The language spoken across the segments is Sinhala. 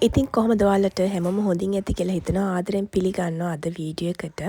ඉතින් කොහොමද ඔයාලට හැමෝම හොඳින් ඇති කියලා හිතනවා ආදරෙන් පිළිගන්නවා අද වීඩියෝ එකට.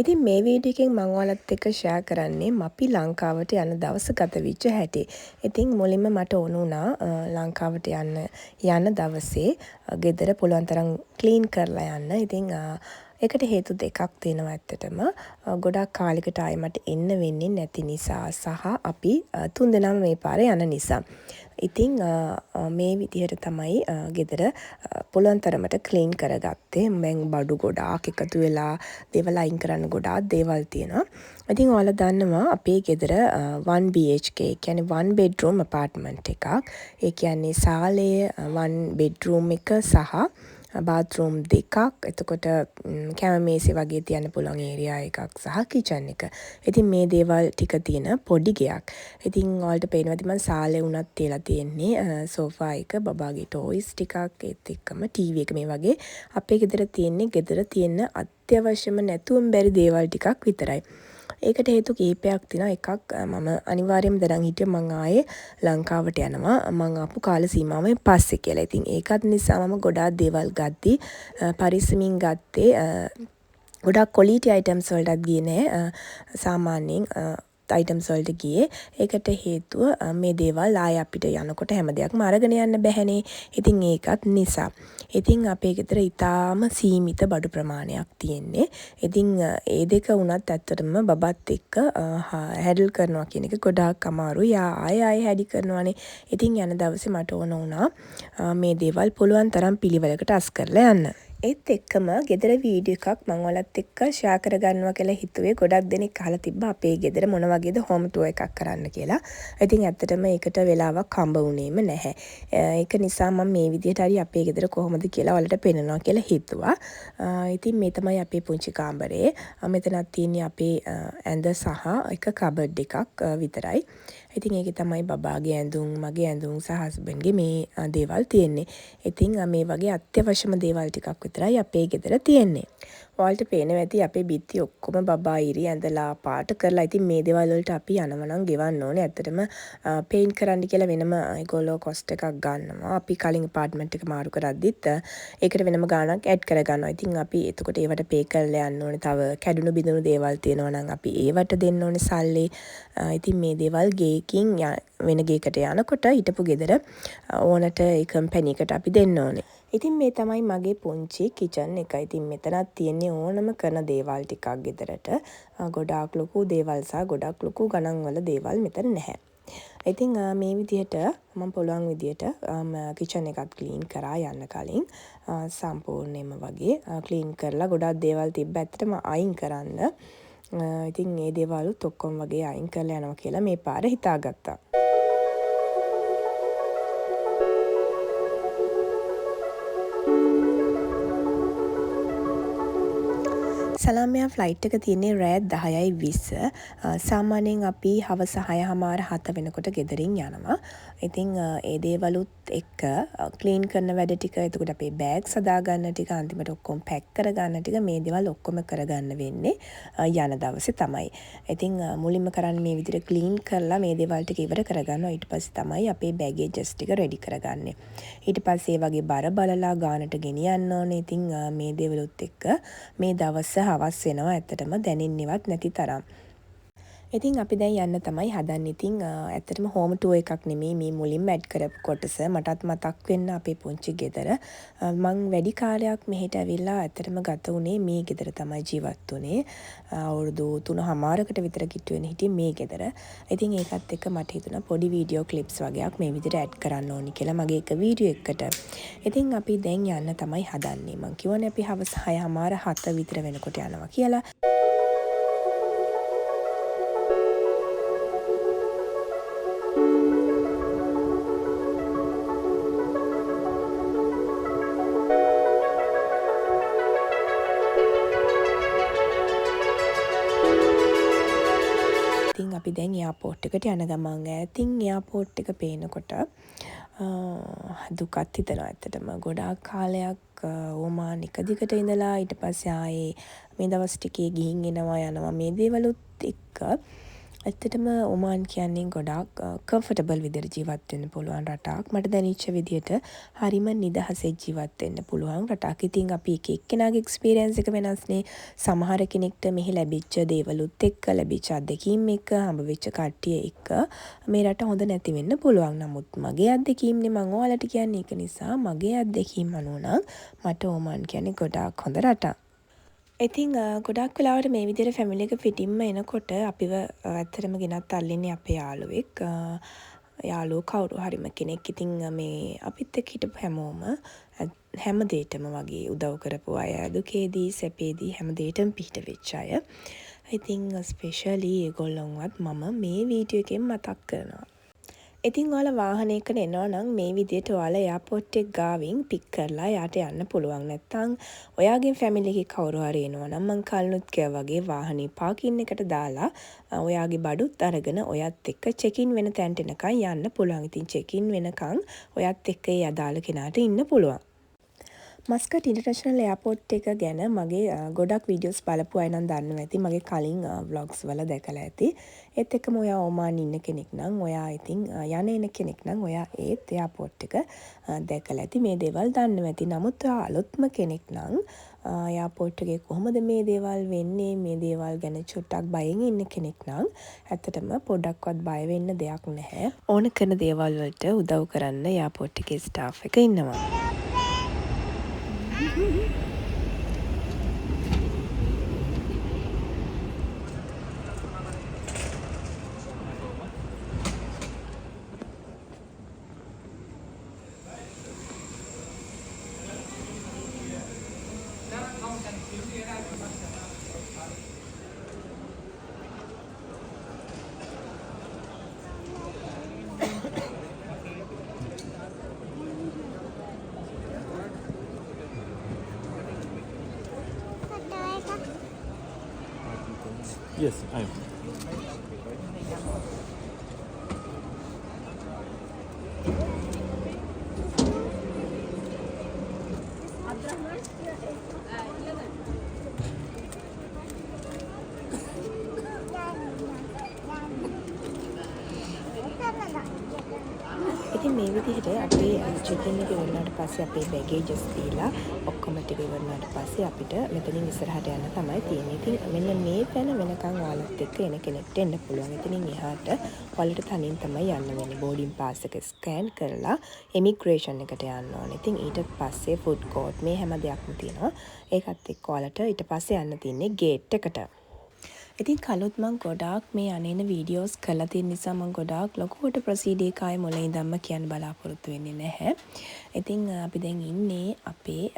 ඉතින් මේ වීඩියෝ එකෙන් මම ඔයාලත් එක්ක ෂෙයා කරන්නේ අපි ලංකාවට යන දවස ගත වෙච්ච හැටි. ඉතින් මුලින්ම මට ඕන වුණා ලංකාවට යන දවසේ ගෙදර පුළුවන් තරම් ක්ලීන් කරලා යන්න. ඉතින් ඒකට හේතු දෙකක් තියෙනවා ඇත්තටම. ගොඩක් කාලෙකට ආයෙ මට එන්න වෙන්නේ නැති නිසා සහ අපි තුන්දෙනාම මේ පාරේ යන නිසා. ඉතින් මේ විදිහට තමයි ගෙදර පුළුවන් තරමට ක්ලීන් කරගත්තේ. මම බඩු ගොඩාක් එකතු වෙලා දේවල් අයින් කරන්න ගොඩාක් දේවල් තියෙනවා. ඉතින් ඔයාලා දන්නවා අපේ ගෙදර 1 BHK කියන්නේ 1 bedroom apartment එකක්. ඒ කියන්නේ සාලේ 1 bedroom එක සහ බාත්රූම් දෙකක්, එතකොට කැමමේසෙ වගේ තියන්න පුළුවන් ඒරියා එකක් සහ කිචන් එක. ඉතින් මේ දේවල් ටික තියෙන පොඩි ගෙයක්. ඉතින් ඔයාලට පේනවා ඇති මම සාලේ උනත් තියලා තියෙන්නේ සෝෆා එක, බබාගේ ටොයිස් ටිකක්, ඒත් එක්කම ටීවී එක මේ වගේ අපේ ගෙදර තියෙන අත්‍යවශ්‍යම නැතුවම බැරි දේවල් ටිකක් විතරයි. ඒකට හේතු කීපයක් තියෙනවා. එකක් මම අනිවාර්යයෙන්ම දැනන් හිටියේ මං ආයේ ලංකාවට යනවා. මං ආපු කාල සීමාවෙන් පස්සේ කියලා. ඉතින් ඒකත් නිසා මම ගොඩාක් දේවල් ගද්දි පරිස්සමින් ගත්තේ. ගොඩාක් ක්වොලිටි අයිටම්ස් වලටත් ගියේ නෑ. සාමාන්‍යයෙන් අයිටම්ස් වලට ගියේ. ඒකට හේතුව මේ දේවල් ආයෙ අපිට යනකොට හැම දෙයක්ම අරගෙන යන්න බැහැනේ. ඉතින් ඒකත් නිසා. ඉතින් අපේ ගෙදර ඉතාම සීමිත බඩු ප්‍රමාණයක් තියෙන්නේ. ඉතින් ඒ දෙක වුණත් ඇත්තටම බබත් එක්ක හැඩල් කරනවා කියන එක ගොඩාක් අමාරුයි. ආයෙ හැඩි කරනවානේ. ඉතින් යන දවසේ මට ඕන වුණා මේ දේවල් පුළුවන් තරම් පිළිවෙලකට අස් කරලා යන්න. ඒත් එක්කම ගෙදර වීඩියෝ එකක් මම ඔයාලත් එක්ක ෂෙයා කරගන්නවා කියලා හිතුවේ. ගොඩක් දෙනෙක් අහලා තිබ්බා අපේ ගෙදර මොන වගේද හෝම් ටුවර් එකක් කරන්න කියලා. ඉතින් ඇත්තටම ඒකට වෙලාවක් හම්බ වුණේම නැහැ. ඒක නිසා මම මේ විදිහට හරි අපේ ගෙදර කොහොමද කියලා ඔයාලට පෙන්නනවා කියලා හිතුවා. ඉතින් මේ තමයි අපේ පුංචි කාමරේ. මෙතනක් තියෙන්නේ අපේ ඇඳ සහ එක කබඩ් එකක් විතරයි. ඉතින් ඒකේ තමයි බබාගේ ඇඳුම්, මගේ ඇඳුම් සහ හස්බන්ඩ්ගේ මේ දේවල් තියෙන්නේ. ඉතින් මේ වගේ අත්‍යවශ්‍යම දේවල් ටිකක් විතරයි අපේ ගෙදර තියෙන්නේ. ඔයාලට පේනවා ඇති අපේ බිත්ති ඔක්කොම බබා ඉරි ඇඳලා පාට කරලා. ඉතින් මේ දේවල් වලට අපි යනවා නම් ගෙවන්න ඕනේ. ඇත්තටම පේන්ට් කරන්න කියලා වෙනම ඒගොල්ලෝ කොස්ට් එකක් ගන්නවා. අපි කලින් අපාර්ට්මන්ට් එක මාරු කරද්දිත් ඒකට වෙනම ගාණක් ඇඩ් කරගන්නවා. ඉතින් අපි එතකොට ඒවට පේ කරලා යන්න ඕනේ. තව කැඩුණු බිඳුණු දේවල් තියෙනවා නම් අපි ඒවට දෙන්න ඕනේ සල්ලි. ඉතින් මේ දේවල් ගේකින් වෙන ගේකට යනකොට හිටපු ගෙදර ඕනට ඒ කම්පැනි එකට අපි දෙන්න ඕනේ. ඉතින් මේ තමයි මගේ පුංචි කිචන් එක. ඉතින් මෙතනත් තියෙන්නේ ඕනම කරන දේවල් ටිකක් ගෙදරට. ගොඩාක් ලොකු දේවල් සහ ගොඩාක් ලොකු ගණන් වල දේවල් මෙතන නැහැ. ඉතින් මේ විදිහට මම පුළුවන් විදිහට කිචන් එකත් ක්ලීන් කරා යන්න කලින් සම්පූර්ණයෙන්ම වගේ ක්ලීන් කරලා ගොඩාක් දේවල් තිබ්බ ඇත්තටම අයින් කරන්න. ඉතින් මේ දේවලුත් ඔක්කොම වගේ අයින් කරලා යනවා කියලා මේ පාර හිතාගත්තා. සලාමියා ෆ්ලයිට් එක තියෙන්නේ රෑ 10:20. සාමාන්‍යයෙන් අපි හවස 6:00 වෙනකොට ගෙදරින් යනවා. ඉතින් ඒ දේවලුත් එක්ක ක්ලීන් කරන වැඩ ටික, එතකොට අපේ බෑග්ස් හදාගන්න ටික, අන්තිමට ඔක්කොම පැක් කරගන්න ටික, මේ දේවල් ඔක්කොම කරගන්න වෙන්නේ යන දවසේ තමයි. ඉතින් මුලින්ම කරන්නේ මේ විදිහට ක්ලීන් කරලා මේ දේවල් ටික ඉවර කරගන්නවා. ඊට පස්සේ තමයි අපේ බෑගේජස් ටික රෙඩි කරගන්නේ. ඊට පස්සේ ඒ වගේ බර බලලා ගානට ගෙනියන්න ඕනේ. ඉතින් මේ දේවලුත් එක්ක මේ දවස් හවස් වෙනවා ඇත්තටම දැනෙන්නේවත් නැති තරම්. ඉතින් අපි දැන් යන්න තමයි හදන්නේ. ඉතින් ඇත්තටම හෝම් ටුවර් එකක් නෙමෙයි මේ මුලින්ම ඇඩ් කරපු කොටස. මටත් මතක් වෙන්න අපේ පුංචි ගෙදර. මං වැඩි කාලයක් මෙහෙට ඇවිල්ලා ඇත්තටම ගත උනේ මේ ගෙදර තමයි ජීවත් වුනේ. අවුරුදු 3.5කට විතර හිටියේ මේ ගෙදර. ඉතින් ඒකත් එක්ක මට හිතුණා පොඩි වීඩියෝ ක්ලිප්ස් වගේක් මේ විදිහට ඇඩ් කරන්න ඕනි කියලා මගේ එක වීඩියෝ එකකට. ඉතින් අපි දැන් යන්න තමයි හදන්නේ. මං කියවනේ අපි හවස 6:30 විතර වෙනකොට යනවා කියලා. අපි දැන් එයාපෝට් එකට යන ගමන් ඈතින් එයාපෝට් එක පේනකොට දුකක් හිතෙනවා ඇත්තටම. ගොඩාක් කාලයක් ඕමාන් එක දිගට ඉඳලා ඊට පස්සේ ආයේ මේ දවස් ටිකේ ගිහින් එනවා යනවා මේ දේවලුත් එක්ක ඇත්තටම ඔමාන් කියන්නේ ගොඩාක් කම්ෆර්ටබල් විදිහට ජීවත් වෙන්න පුළුවන් රටක්. මට දැනෙච්ච විදිහට හරිම නිදහසේ ජීවත් වෙන්න පුළුවන් රටක්. ඉතින් අපි එක එක්කෙනාගේ එක්ස්පීරියන්ස් එක වෙනස්නේ. සමහර කෙනෙක්ට මෙහි ලැබිච්ච දේවලුත් එක්ක ලැබිච්ච අත්දැකීම් එක්ක හම්බ වෙච්ච කට්ටිය එක්ක මේ රට හොඳ නැති වෙන්න පුළුවන්. නමුත් මගේ අත්දැකීම්නේ මම ඔයාලට කියන්නේ. ඒක නිසා මගේ අත්දැකීම් අනුව නම් මට ඔමාන් කියන්නේ ගොඩාක් හොඳ රටක්. ඉතින් ගොඩක් වෙලාවට මේ විදිහට ෆැමිලි එක පිටින්ම එනකොට අපිව ඇත්තටම ගෙනත් අල්ලන්නේ අපේ යාළුවෙක්. යාළුවෝ කවුරු හරිම කෙනෙක්. ඉතින් මේ අපිත් එක්ක හිටපු හැමෝම හැම දෙයකටම වගේ උදව් කරපු අය. දුකේදී සැපේදී හැම දෙයකටම පිහිට වෙච්ච අය. ඉතින් ස්පෙෂලි ඒගොල්ලන්වත් මම මේ වීඩියෝ එකෙන් මතක් කරනවා. ඉතින් ඔයාලා වාහනයකට එනවා නම් මේ විදිහට ඔයාලා එයාපෝට් එක ගාවින් පික් කරලා යාට යන්න පුළුවන්. නැත්නම් ඔයාගේ ෆැමිලි එකේ කවුරු හරි එනවා නම් මං කලිනුත් කිව්වා වගේ වාහනේ පාකින් එකට දාලා ඔයාගේ බඩුත් අරගෙන ඔයත් එක්ක චෙකින් වෙන තැනට එනකන් යන්න පුළුවන්. ඉතින් චෙකින් වෙනකන් ඔයත් එක්ක ඒ අදාළ කෙනාට ඉන්න පුළුවන්. මස්කට් ඉන්ටර්නැෂනල් එයාපෝට් එක ගැන මගේ ගොඩක් වීඩියෝස් බලපු අය නම් දන්නවා ඇති. මගේ කලින් ව්ලොග්ස් වල දැකලා ඇති. ඒත් එක්කම ඔයා ඔමාන් ඉන්න කෙනෙක් නම් ඔයා ඉතින් යන එන කෙනෙක් නම් ඔයා ඒත් එයාපෝට් එක දැකලා ඇති. මේ දේවල් දන්නවා ඇති. නමුත් ඔයා අලුත්ම කෙනෙක් නම් එයාපෝට් එකේ කොහොමද මේ දේවල් වෙන්නේ, මේ දේවල් ගැන චුට්ටක් බයෙන් ඉන්න කෙනෙක් නම් ඇත්තටම පොඩ්ඩක්වත් බය වෙන්න දෙයක් නැහැ. ඕන කරන දේවල් වලට උදව් කරන්න එයාපෝට් එකේ ස්ටාෆ් එක ඉන්නවා. Yes, I am. ඉතින් මේ විදිහට අපේ චෙකින් එක ඉවරනාට පස්සේ අපේ බැගේජස් දීලා ඔක්කොම ටික ඉවරනාට පස්සේ අපිට මෙතනින් ඉස්සරහට යන්න තමයි තියෙන්නේ. ඉතින් මෙන්න මේ තැන වෙනකන් ඔයාලත් එක්ක එන කෙනෙක්ට එන්න පුළුවන්. ඉතින් එහාට ඔයාලට තනියෙන් තමයි යන්න වෙන්නේ. බෝඩින් පාස් එක ස්කෑන් කරලා ඉමිග්‍රේෂන් එකට යන්න ඕනේ. ඉතින් ඊට පස්සේ ෆුඩ් කෝට් මේ හැම දෙයක්ම තියෙනවා. ඒකත් එක්ක ඔයාලට ඊට පස්සේ යන්න තියෙන්නේ ගේට් එකට. ඉතින් කලොත් මං ගොඩාක් මේ අනේන වීඩියෝස් කරලා තියෙන නිසා මං ගොඩාක් ලොකුවට ප්‍රොසීඩ් එක ආයේ මුලින් ඉඳන්ම කියන්න බලාපොරොත්තු වෙන්නේ නැහැ. ඉතින් අපි දැන් ඉන්නේ අපේ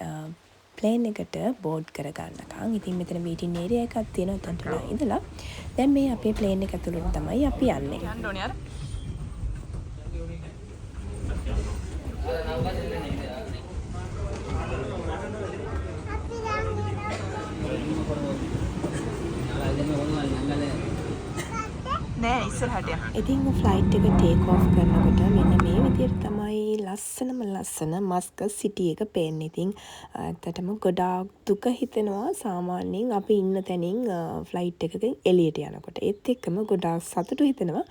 ප්ලේන් එකට බෝඩ් කරගන්නකම්. ඉතින් මෙතන වීටින් ඒරියා එකක් තියෙනවා. එතනට ඉඳලා දැන් මේ අපේ ප්ලේන් එක ඇතුළට තමයි අපි යන්නේ. යන්න ඕනේ අර. නෑ ඉස්සරහට යන්න. ඉතින් ෆ්ලයිට් එක ටේක් ඔෆ් කරනකොට මෙන්න මේ විදිහට තමයි ලස්සන මස්කට් සිටි එක පේන්නේ. ඉතින් ඇත්තටම ගොඩාක් දුක හිතෙනවා සාමාන්‍යයෙන් අපි ඉන්න තැනින් ෆ්ලයිට් එකකින් එළියට යනකොට. ඒත් එක්කම ගොඩාක් සතුටු හිතෙනවා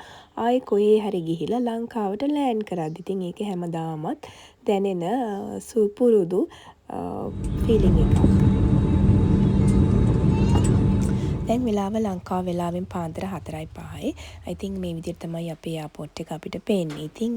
ආයේ කොහේ හරි ගිහිලා ලංකාවට ලෑන්ඩ් කරද්දි. ඉතින් ඒක හැමදාමත් දැනෙන සුපුරුදු ෆීලිං එකක්. දැන් වෙලාව ලංකාව වෙලාවෙන් පාන්දර 4:05යි. ඉතින් මේ විදිහට තමයි අපේ එයාපෝට් එක අපිට පේන්නේ. ඉතින්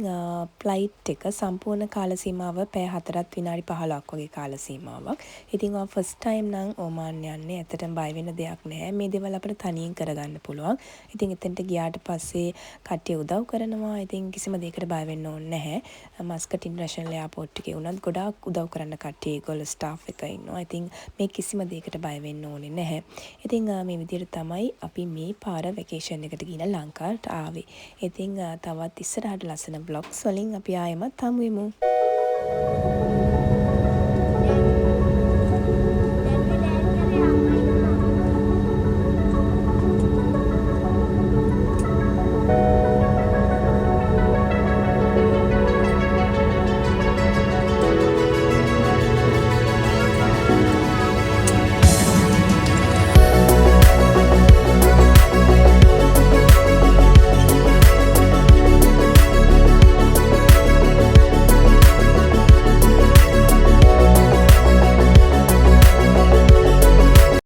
ෆ්ලයිට් එක සම්පූර්ණ කාල සීමාව පැය 4ත් විනාඩි 15ක් වගේ කාල සීමාවක්. ඉතින් ඔයා ෆස්ට් ටයිම් නම් ඔමාන් යන්නේ ඇත්තටම බය වෙන්න දෙයක් නැහැ. මේ දේවල් අපිට තනියෙන් කරගන්න පුළුවන්. ඉතින් එතෙන්ට ගියාට පස්සේ කට්ටිය උදව් කරනවා. ඉතින් කිසිම දෙයකට බය වෙන්න ඕනේ නැහැ. මස්කට් ඉන්ටර්නැෂනල් එයාපෝට් එකේ උනත් ගොඩාක් උදව් කරන්න කට්ටිය ඒගොල්ලෝ ස්ටාෆ් එක ඉන්නවා. ඉතින් මේ කිසිම දෙයකට බය වෙන්න ඕනේ නැහැ. ඉතින් මේ විදිහට තමයි අපි මේ පාර වැකේෂන් එකට ගිහින් ලංකාවට ආවේ. ඉතින් තවත් ඉස්සරහට ලස්සන බ්ලොග්ස් වලින් අපි ආයෙමත් හමු වෙමු.